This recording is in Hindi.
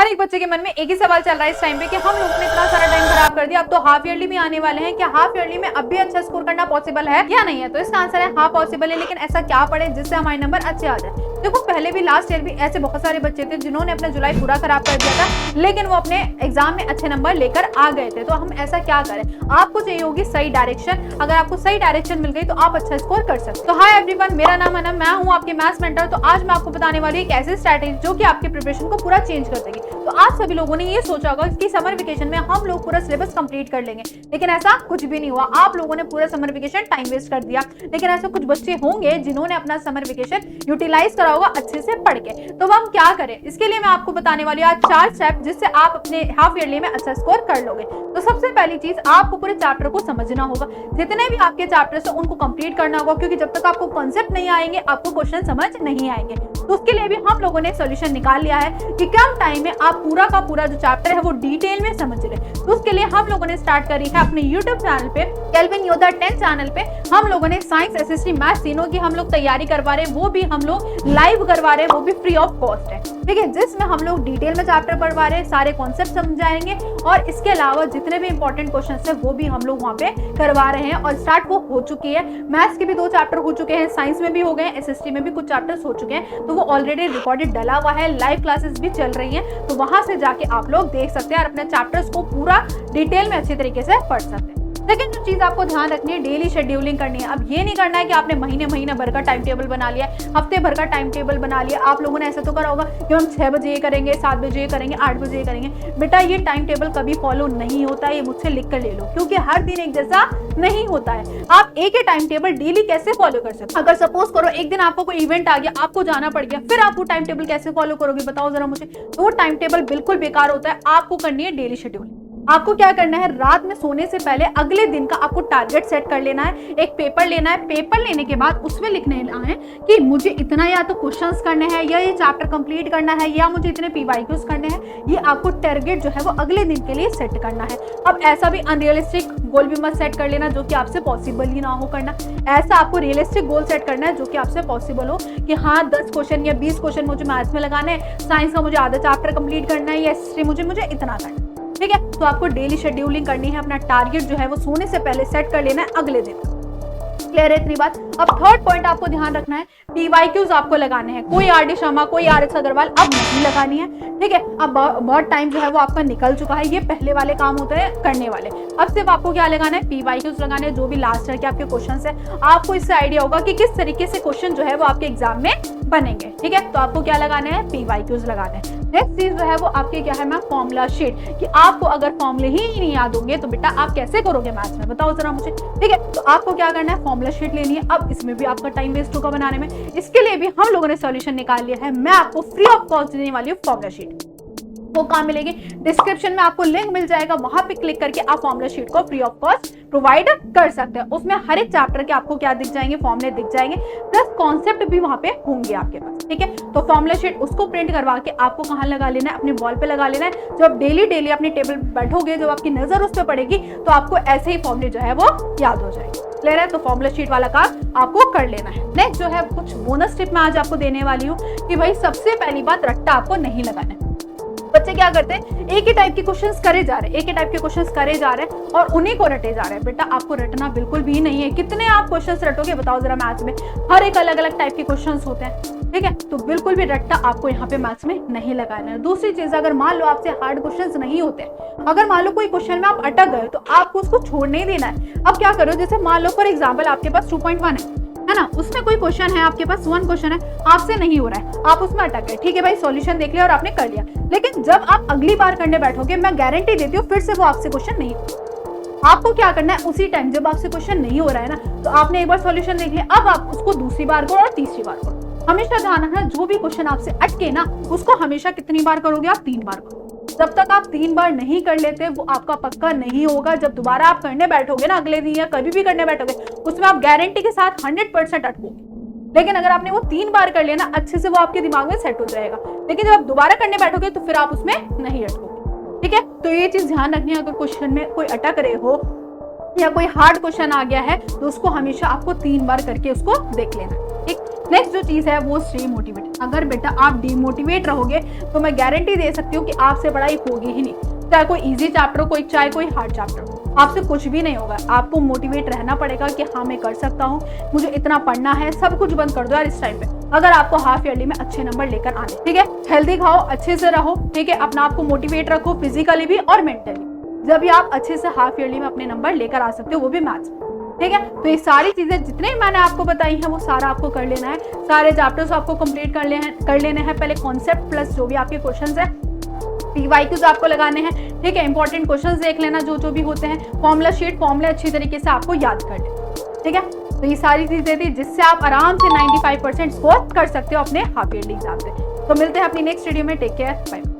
हर एक बच्चे के मन में एक ही सवाल चल रहा है इस टाइम पे कि हम लोगों ने इतना सारा टाइम खराब कर दिया, अब तो हाफ ईयरली भी आने वाले हैं, क्या हाफ ईयरली में अब भी अच्छा स्कोर करना पॉसिबल है या नहीं है? तो इसका आंसर है हाँ पॉसिबल है, लेकिन ऐसा क्या पढ़े जिससे हमारे नंबर अच्छे आ जाए। देखो पहले भी लास्ट ईयर भी ऐसे बहुत सारे बच्चे थे जिन्होंने अपना जुलाई पूरा खराब कर दिया था, लेकिन वो अपने एग्जाम में अच्छे नंबर लेकर आ गए थे। तो हम ऐसा क्या करें? आपको चाहिए होगी सही डायरेक्शन। अगर आपको सही डायरेक्शन मिल गई तो आप अच्छा स्कोर कर सकते। तो हाय एवरीवन, मेरा नाम अनम, मैं हूँ आपके मैथ्स मेंटर। तो आज मैं आपको बताने वाली एक ऐसी स्ट्रैटेजी जो कि आपके प्रिपरेशन को पूरा चेंज कर देगी। तो आप सभी लोगों ने ये सोचा होगा कि समर वेकेशन में हम लोग पूरा सिलेबस कंप्लीट कर लेंगे, लेकिन ऐसा कुछ भी नहीं हुआ। आप लोगों ने पूरा समर वेकेशन टाइम वेस्ट कर दिया। लेकिन ऐसे कुछ बच्चे होंगे जिन्होंने अपना समर वेकेशन यूटिलाइज करा होगा अच्छे से पढ़ के। तो हम क्या करें? इसके लिए मैं आपको बताने वाली हूँ आज 4 स्टेप जिससे आप अपने हाफ ईयरली में अच्छा स्कोर कर लोगे। तो सबसे पहली चीज, आपको पूरे चैप्टर को समझना होगा। जितने भी आपके चैप्टर्स हैं उनको कंप्लीट करना होगा, क्योंकि जब तक आपको कॉन्सेप्ट नहीं आएंगे आपको क्वेश्चन समझ नहीं आएंगे। तो उसके लिए भी हम लोगों ने सोल्यूशन निकाल लिया है कि कम टाइम में आप पूरा का पूरा जो चैप्टर है वो डिटेल में समझ ले। तो उसके लिए हम लोगों ने स्टार्ट करी है अपने यूट्यूब चैनल पे, केल्विन योद्धा 10 चैनल पे हम लोगों ने साइंस, एसएसटी, मैथ्स तीनों की हम लोग तैयारी करवा रहे हैं। वो भी हम लोग लाइव करवा रहे हैं, वो भी फ्री ऑफ कॉस्ट है, ठीक है, जिसमें हम लोग डिटेल में चैप्टर पढ़वा रहे हैं, सारे कॉन्सेप्ट समझाएंगे और इसके अलावा जितने भी इंपॉर्टेंट क्वेश्चन है वो भी हम लोग वहाँ पे करवा रहे हैं। और स्टार्ट वो हो चुकी है। मैथ्स के भी 2 चैप्टर हो चुके हैं, साइंस में भी हो गए, एसएसटी में भी कुछ चैप्टर्स हो चुके हैं। तो वो ऑलरेडी रिकॉर्डेड डला हुआ है, लाइव क्लासेस भी चल रही हैं, तो वहां से जाके आप लोग देख सकते हैं और अपने चैप्टर्स को पूरा डिटेल में अच्छी तरीके से पढ़ सकते हैं। लेकिन जो चीज आपको ध्यान रखनी है, डेली शेड्यूलिंग करनी है। अब ये नहीं करना है कि आपने महीने भर का टाइम टेबल बना लिया, हफ्ते भर का टाइम टेबल बना लिया। आप लोगों ने ऐसा तो करा होगा कि हम 6 बजे ये करेंगे, 7 बजे ये करेंगे, 8 बजे ये करेंगे। बेटा ये टाइम टेबल कभी फॉलो नहीं होता है, ये मुझसे लिख कर ले लो, क्योंकि हर दिन एक जैसा नहीं होता है। आप एक ही टाइम टेबल डेली कैसे फॉलो कर सकते? अगर सपोज करो एक दिन आपको कोई इवेंट आ गया, आपको जाना पड़ गया, फिर आप वो टाइम टेबल कैसे फॉलो करोगे? बताओ जरा मुझे। तो वो टाइम टेबल बिल्कुल बेकार होता है। आपको करनी है डेली शेड्यूलिंग। आपको क्या करना है, रात में सोने से पहले अगले दिन का आपको टारगेट सेट कर लेना है। एक पेपर लेना है, पेपर लेने के बाद उसमें लिखने है कि मुझे इतना या तो क्वेश्चंस करने हैं, या ये चैप्टर कंप्लीट करना है, या मुझे इतने पीवाईक्यूज करने हैं। ये आपको टारगेट जो है वो अगले दिन के लिए सेट करना है। अब ऐसा भी अनरियलिस्टिक गोल भी मत सेट कर लेना जो कि आपसे पॉसिबल ही ना हो करना। ऐसा आपको रियलिस्टिक गोल सेट करना है जो कि आपसे पॉसिबल हो कि हाँ 10 क्वेश्चन या 20 क्वेश्चन मुझे मैथ्स में लगाने हैं, साइंस का मुझे आधा चैप्टर कंप्लीट करना है, या हिस्ट्री मुझे इतना करना है, ठीक है। तो आपको डेली शेड्यूलिंग करनी है, अपना टारगेट जो है वो सोने से पहले सेट कर लेना है अगले दिन। क्लियर है इतनी बात? अब थर्ड पॉइंट आपको ध्यान रखना है, पीवाईक्यूज आपको लगाने हैं। कोई आर.डी. शर्मा, कोई आर.एस. अग्रवाल अब नहीं लगानी है, ठीक है। अब बहुत टाइम जो है वो आपका निकल चुका है, ये पहले वाले काम होते हैं करने वाले। अब सिर्फ आपको क्या लगाना है, पीवाईक्यूज लगाने हैं, जो भी लास्ट ईयर के आपके क्वेश्चन है। आपको इससे आइडिया होगा कि किस तरीके से क्वेश्चन जो है वो आपके एग्जाम में बनेंगे, ठीक है। तो आपको क्या लगाने हैं, पीवाईक्यूज लगाने हैं। नेक्स्ट चीज जो है वो आपके क्या है मैम, फॉर्मूला शीट, कि आपको अगर फॉर्मूले ही नहीं याद होंगे तो बेटा आप कैसे करोगे मैथ्स में? बताओ जरा मुझे, ठीक है। तो आपको क्या करना है, फॉर्मूला शीट लेनी है। अब इसमें भी आपका टाइम वेस्ट होगा बनाने में, इसके लिए भी हम लोगों ने सॉल्यूशन निकाल लिया है। मैं आपको फ्री ऑफ कॉस्ट देने वाली हूँ फॉर्मूला शीट। वो कहाँ मिलेगी? डिस्क्रिप्शन में आपको लिंक मिल जाएगा, वहां पे क्लिक करके आप फॉर्मूला शीट को फ्री ऑफ कॉस्ट प्रोवाइड कर सकते हैं। उसमें हर एक चैप्टर के आपको क्या दिख जाएंगे, फॉर्मूले दिख जाएंगे, प्लस कॉन्सेप्ट भी वहां पे होंगे आपके पास, ठीक है। तो फॉर्मूला शीट उसको प्रिंट करवा के आपको कहाँ लगा लेना है, अपने वॉल पे लगा लेना है। जब डेली अपने टेबल बैठोगे, जब आपकी नजर उस पर पड़ेगी तो आपको ऐसे ही फॉर्मूले जो है वो याद हो जाएंगे। क्लियर है? तो फॉर्मूला शीट वाला काम आपको कर लेना है। नेक्स्ट जो है कुछ बोनस टिप मैं आज आपको देने वाली हूँ कि भाई सबसे पहली बात, रट्टा आपको नहीं लगाना है। बच्चे क्या करते हैं, एक ही टाइप के क्वेश्चंस करे जा रहे हैं, एक ही टाइप के क्वेश्चंस करे जा रहे हैं और उन्हीं को रटे जा रहे हैं। बेटा आपको रटना बिल्कुल भी नहीं है। कितने आप क्वेश्चंस रटोगे बताओ जरा? मैथ्स में हर एक अलग अलग टाइप के क्वेश्चंस होते हैं, ठीक है। तो बिल्कुल भी रट्टा आपको यहाँ पे मैथ्स में नहीं लगाना है। दूसरी चीज, अगर मान लो आपसे हार्ड क्वेश्चंस नहीं होते, अगर मान लो कोई क्वेश्चन में आप अटक गए तो आपको उसको छोड़ नहीं देना है। अब क्या करो, जैसे मान लो फॉर एग्जाम्पल आपके पास 2.1 है ना, उसमें कोई क्वेश्चन है, आपके पास 1 क्वेश्चन है, आपसे नहीं हो रहा है, आप उसमें अटक गए, ठीक है भाई, सॉल्यूशन देख लिया और आपने कर लिया। लेकिन जब आप अगली बार करने बैठोगे, मैं गारंटी देती हूँ फिर से वो आपसे क्वेश्चन नहीं होगा। आपको क्या करना है, उसी टाइम जब आपसे क्वेश्चन नहीं हो रहा है ना, तो आपने एक बार सॉल्यूशन देख लिया, अब आप उसको दूसरी बार करो और तीसरी बार करो। हमेशा ध्यान रखना, जो भी क्वेश्चन आपसे अटके ना, उसको हमेशा कितनी बार करोगे आप? 3 बार करो। जब तक आप 3 बार नहीं कर लेते वो आपका पक्का नहीं होगा। जब दोबारा आप करने बैठोगे ना, अगले दिन या कभी भी करने बैठोगे, उसमें आप गारंटी के साथ 100% अटकोगे। लेकिन अगर आपने वो 3 बार कर लिया ना, अच्छे से वो आपके दिमाग में सेट हो जाएगा। लेकिन जब आप दोबारा करने बैठोगे तो फिर आप उसमें नहीं अटकोगे, ठीक है। तो ये चीज ध्यान रखनी है, अगर क्वेश्चन में कोई अटक रहे हो या कोई हार्ड क्वेश्चन आ गया है तो उसको हमेशा आपको 3 बार करके उसको देख लेना, ठीक। नेक्स्ट जो चीज है वो स्टे मोटिवेट। अगर बेटा आप डिमोटिवेट रहोगे तो मैं गारंटी दे सकती हूँ कि आपसे पढ़ाई होगी ही नहीं, चाहे कोई इजी चैप्टर हो, चाहे कोई हार्ड चैप्टर हो, आपसे कुछ भी नहीं होगा। आपको मोटिवेट रहना पड़ेगा कि हाँ मैं कर सकता हूँ, मुझे इतना पढ़ना है। सब कुछ बंद कर दो यार इस टाइम पे, अगर आपको हाफ ईयरली में अच्छे नंबर लेकर आने। ठीक है, हेल्दी खाओ, अच्छे से रहो, ठीक है, अपना आपको मोटिवेट रखो फिजिकली भी और मेंटली, जब भी आप अच्छे से हाफ ईयरली में अपने नंबर लेकर आ सकते हो, वो भी मैथ्स। ठीक है, तो ये सारी चीजें जितने मैंने आपको बताई हैं वो सारा आपको कर लेना है। सारे चैप्टर्स आपको कंप्लीट कर लेने हैं। पहले कॉन्सेप्ट प्लस जो भी आपके क्वेश्चंस है, PYQs आपको लगाने हैं। ठीक है, इंपॉर्टेंट क्वेश्चंस देख लेना जो भी होते हैं, फॉर्मूला शीट, फॉर्मूले अच्छी तरीके से आपको याद कर लेना। ठीक है, तो ये सारी चीजें थी जिससे आप आराम से 95% स्कोर कर सकते हो अपने हाफ ईयरली एग्जाम से। तो मिलते हैं अपनी नेक्स्ट वीडियो में, टेक केयर, बाय।